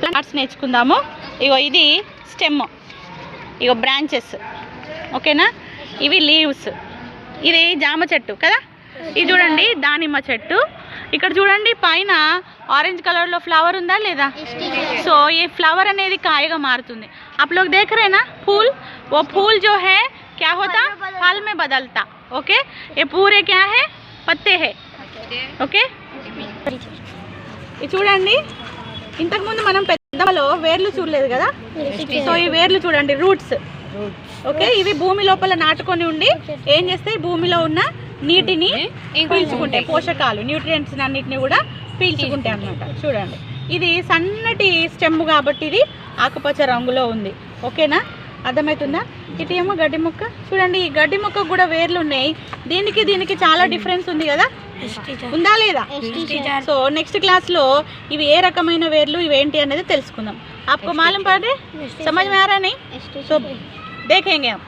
Plants నేర్చుకుందాము. ఇగో ఇది stem, ఇగో branches, ఓకేనా. ఇవి లీవ్స్, ఇది జామ చెట్టు కదా. ఇది చూడండి దానిమ్మ చెట్టు. ఇక్కడ చూడండి పైన ఆరెంజ్ కలర్లో ఫ్లవర్ ఉందా లేదా. సో ఈ ఫ్లవర్ అనేది కాయగా మారుతుంది. आप लोग देख रहे हैं ना फूल, वो फूल जो है क्या होता फल में बदलता. ओके, ये पूरे क्या है पत्ते है. ఓకే, ఇది చూడండి. ఇంతకుముందు మనం పెద్దలో వేర్లు చూడలేదు కదా. సో ఈ వేర్లు చూడండి, రూట్స్. ఓకే, ఇవి భూమి లోపల నాటుకొని ఉండి ఏం చేస్తాయి, భూమిలో ఉన్న నీటిని పీల్చుకుంటాయి, పోషకాలు న్యూట్రియంట్స్ అన్నిటిని కూడా పీల్చుకుంటాయి అన్నమాట. చూడండి ఇది సన్నటి స్టెమ్ కాబట్టి ఇది ఆకుపచ్చ రంగులో ఉంది. ఓకేనా, అర్థమవుతుందా. ఇటు ఏమో గడ్డి మొక్క చూడండి, ఈ గడ్డి మొక్కకు కూడా వేర్లు ఉన్నాయి. దీనికి చాలా డిఫరెన్స్ ఉంది కదా, ఉందా లేదా. సో నెక్స్ట్ క్లాస్లో ఇవి ఏ రకమైన వేర్లు ఇవేంటి అనేది తెలుసుకుందాం. आपको मालूम पड़ रहा है, समझ में आ रहा नहीं, तो देखेंगे हम.